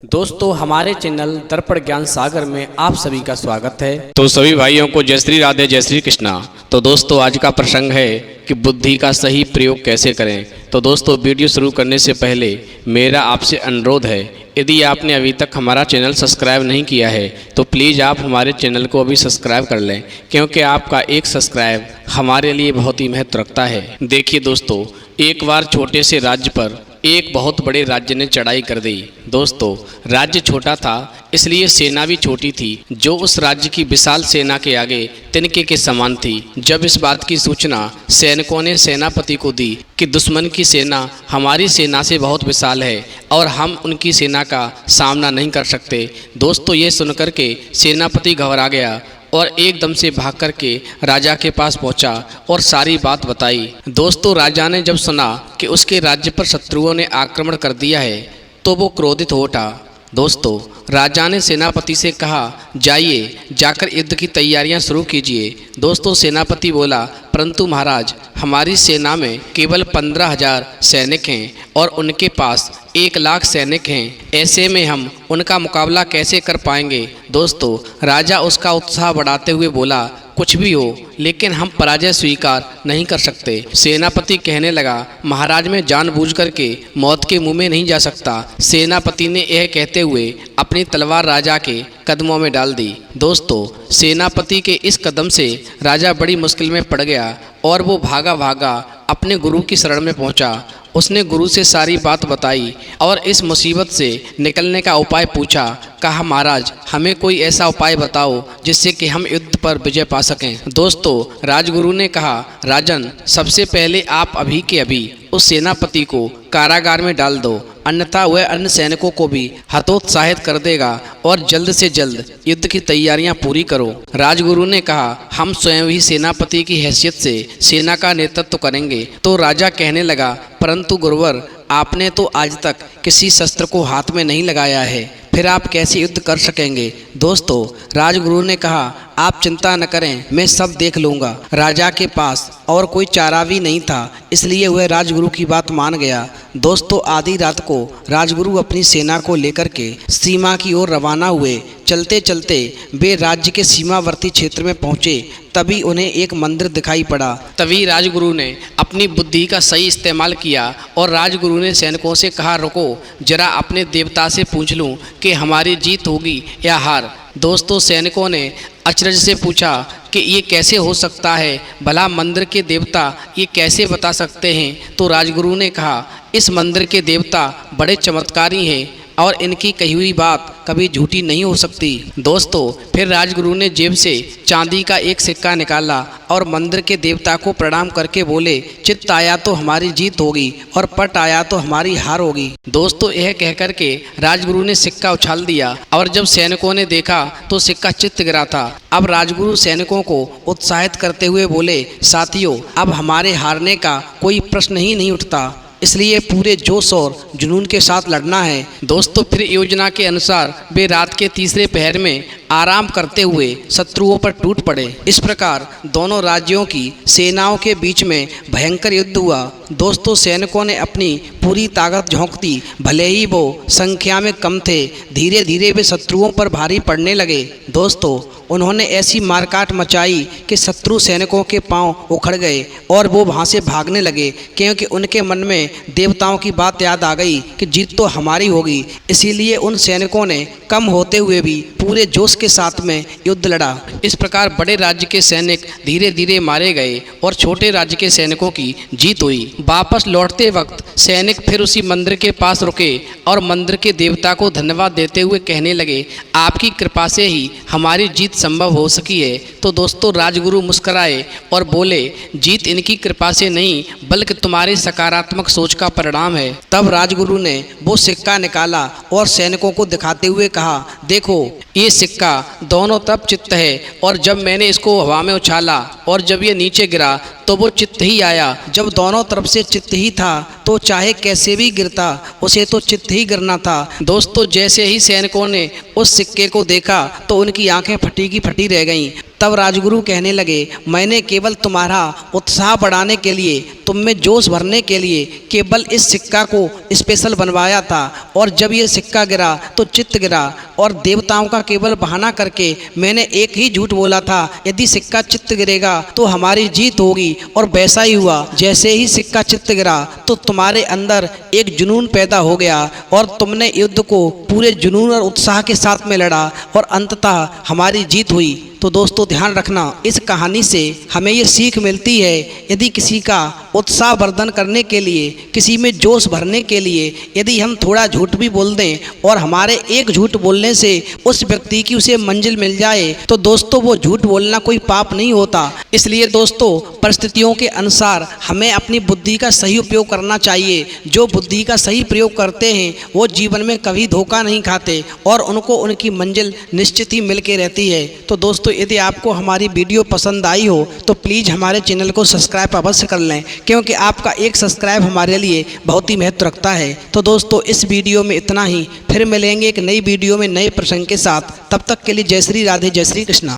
दोस्तों हमारे चैनल दर्पण ज्ञान सागर में आप सभी का स्वागत है। तो सभी भाइयों को जय श्री राधे जय श्री कृष्णा। तो दोस्तों आज का प्रसंग है कि बुद्धि का सही प्रयोग कैसे करें। तो दोस्तों वीडियो शुरू करने से पहले मेरा आपसे अनुरोध है, यदि आपने अभी तक हमारा चैनल सब्सक्राइब नहीं किया है तो प्लीज़ आप हमारे चैनल को अभी सब्सक्राइब कर लें, क्योंकि आपका एक सब्सक्राइब हमारे लिए बहुत ही महत्व रखता है। देखिए दोस्तों, एक बार छोटे से राज्य पर एक बहुत बड़े राज्य ने चढ़ाई कर दी। दोस्तों राज्य छोटा था, इसलिए सेना भी छोटी थी, जो उस राज्य की विशाल सेना के आगे तिनके के समान थी। जब इस बात की सूचना सैनिकों ने सेनापति को दी कि दुश्मन की सेना हमारी सेना से बहुत विशाल है और हम उनकी सेना का सामना नहीं कर सकते, दोस्तों ये सुनकर के सेनापति घबरा गया और एकदम से भाग करके राजा के पास पहुंचा और सारी बात बताई। दोस्तों राजा ने जब सुना कि उसके राज्य पर शत्रुओं ने आक्रमण कर दिया है तो वो क्रोधित हो उठा। दोस्तों राजा ने सेनापति से कहा, जाइए जाकर युद्ध की तैयारियां शुरू कीजिए। दोस्तों सेनापति बोला, परंतु महाराज हमारी सेना में केवल 15,000 सैनिक हैं और उनके पास 1 लाख सैनिक हैं, ऐसे में हम उनका मुकाबला कैसे कर पाएंगे। दोस्तों राजा उसका उत्साह बढ़ाते हुए बोला, कुछ भी हो लेकिन हम पराजय स्वीकार नहीं कर सकते। सेनापति कहने लगा, महाराज मैं जानबूझकर के मौत के मुंह में नहीं जा सकता। सेनापति ने यह कहते हुए अपनी तलवार राजा के कदमों में डाल दी। दोस्तों सेनापति के इस कदम से राजा बड़ी मुश्किल में पड़ गया और वो भागा भागा अपने गुरु की शरण में पहुंचा। उसने गुरु से सारी बात बताई और इस मुसीबत से निकलने का उपाय पूछा। कहा, महाराज हमें कोई ऐसा उपाय बताओ जिससे कि हम युद्ध पर विजय पा सकें। दोस्तों राजगुरु ने कहा, राजन सबसे पहले आप अभी के अभी उस सेनापति को कारागार में डाल दो, अन्यथा वह अन्य सैनिकों को भी हतोत्साहित कर देगा और जल्द से जल्द युद्ध की तैयारियां पूरी करो। राजगुरु ने कहा, हम स्वयं ही सेनापति की हैसियत से सेना का नेतृत्व करेंगे। तो राजा कहने लगा, परंतु गुरुवर आपने तो आज तक किसी शस्त्र को हाथ में नहीं लगाया है, फिर आप कैसे युद्ध कर सकेंगे। दोस्तों राजगुरु ने कहा, आप चिंता न करें, मैं सब देख लूँगा। राजा के पास और कोई चारा भी नहीं था, इसलिए वह राजगुरु की बात मान गया। दोस्तों आधी रात को राजगुरु अपनी सेना को लेकर के सीमा की ओर रवाना हुए। चलते चलते वे राज्य के सीमावर्ती क्षेत्र में पहुँचे। तभी उन्हें एक मंदिर दिखाई पड़ा। तभी राजगुरु ने अपनी बुद्धि का सही इस्तेमाल किया और राजगुरु ने सैनिकों से कहा, रुको जरा अपने देवता से पूछ लूँ कि हमारी जीत होगी या हार। दोस्तों सैनिकों ने अचरज से पूछा कि ये कैसे हो सकता है, भला मंदिर के देवता ये कैसे बता सकते हैं। तो राजगुरु ने कहा, इस मंदिर के देवता बड़े चमत्कारी हैं और इनकी कही हुई बात कभी झूठी नहीं हो सकती। दोस्तों फिर राजगुरु ने जेब से चांदी का एक सिक्का निकाला और मंदिर के देवता को प्रणाम करके बोले, चित्त आया तो हमारी जीत होगी और पट आया तो हमारी हार होगी। दोस्तों यह कहकर के राजगुरु ने सिक्का उछाल दिया और जब सैनिकों ने देखा तो सिक्का चित्त गिरा था। अब राजगुरु सैनिकों को उत्साहित करते हुए बोले, साथियों अब हमारे हारने का कोई प्रश्न ही नहीं उठता, इसलिए पूरे जोश और जुनून के साथ लड़ना है। दोस्तों फिर योजना के अनुसार वे रात के तीसरे पहर में आराम करते हुए शत्रुओं पर टूट पड़े। इस प्रकार दोनों राज्यों की सेनाओं के बीच में भयंकर युद्ध हुआ। दोस्तों सैनिकों ने अपनी पूरी ताकत झोंक दी, भले ही वो संख्या में कम थे, धीरे धीरे वे शत्रुओं पर भारी पड़ने लगे। दोस्तों उन्होंने ऐसी मारकाट मचाई कि शत्रु सैनिकों के पांव उखड़ गए और वो वहाँ से भागने लगे, क्योंकि उनके मन में देवताओं की बात याद आ गई कि जीत तो हमारी होगी। इसीलिए उन सैनिकों ने कम होते हुए भी पूरे जोश के साथ में युद्ध लड़ा। इस प्रकार बड़े राज्य के सैनिक धीरे धीरे मारे गए और छोटे राज्य के सैनिकों की जीत हुई। वापस लौटते वक्त सैनिक फिर उसी मंदिर के पास रुके और मंदिर के देवता को धन्यवाद देते हुए कहने लगे, आपकी कृपा से ही हमारी जीत संभव हो सकी है। तो दोस्तों राजगुरु मुस्कुराए और बोले, जीत इनकी कृपा से नहीं बल्कि तुम्हारी सकारात्मक सोच का परिणाम है। तब राजगुरु ने वो सिक्का निकाला और सैनिकों को दिखाते हुए कहा, देखो ये सिक्का दोनों तरफ चित्त है और जब मैंने इसको हवा में उछाला और जब ये नीचे गिरा तो वो चित्त ही आया। जब दोनों तरफ से चित्त ही था तो चाहे कैसे भी गिरता उसे तो चित्त ही गिरना था। दोस्तों जैसे ही सैनिकों ने उस सिक्के को देखा तो उनकी आंखें फटी की फटी रह गईं। तब राजगुरु कहने लगे, मैंने केवल तुम्हारा उत्साह बढ़ाने के लिए, तुम में जोश भरने के लिए केवल इस सिक्का को स्पेशल बनवाया था। और जब ये सिक्का गिरा तो चित्त गिरा, और देवताओं का केवल बहाना करके मैंने एक ही झूठ बोला था, यदि सिक्का चित्त गिरेगा तो हमारी जीत होगी। और वैसा ही हुआ। जैसे ही सिक्का चित्त गिरा तो तुम्हारे अंदर एक जुनून पैदा हो गया और तुमने युद्ध को पूरे जुनून और उत्साह के साथ में लड़ा और अंततः हमारी जीत हुई। तो दोस्तों ध्यान रखना, इस कहानी से हमें ये सीख मिलती है, यदि किसी का उत्साह वर्धन करने के लिए, किसी में जोश भरने के लिए यदि हम थोड़ा झूठ भी बोल दें और हमारे एक झूठ बोलने से उस व्यक्ति की उसे मंजिल मिल जाए, तो दोस्तों वो झूठ बोलना कोई पाप नहीं होता। इसलिए दोस्तों परिस्थितियों के अनुसार हमें अपनी बुद्धि का सही उपयोग करना चाहिए। जो बुद्धि का सही प्रयोग करते हैं वो जीवन में कभी धोखा नहीं खाते और उनको उनकी मंजिल निश्चित ही मिल के रहती है। तो दोस्तों यदि आपको हमारी वीडियो पसंद आई हो तो प्लीज़ हमारे चैनल को सब्सक्राइब अवश्य कर लें, क्योंकि आपका एक सब्सक्राइब हमारे लिए बहुत ही महत्व रखता है। तो दोस्तों इस वीडियो में इतना ही, फिर मिलेंगे एक नई वीडियो में नए प्रसंग के साथ। तब तक के लिए जय श्री राधे, जय श्री कृष्णा।